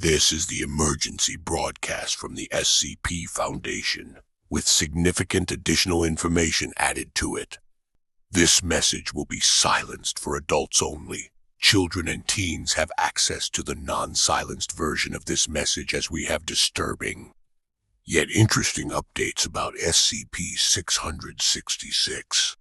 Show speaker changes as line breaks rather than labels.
This is the emergency broadcast from the SCP Foundation, with significant additional information added to it. This message will be silenced for adults only. Children and teens have access to the non-silenced version of this message, as we have disturbing, yet interesting updates about SCP-666.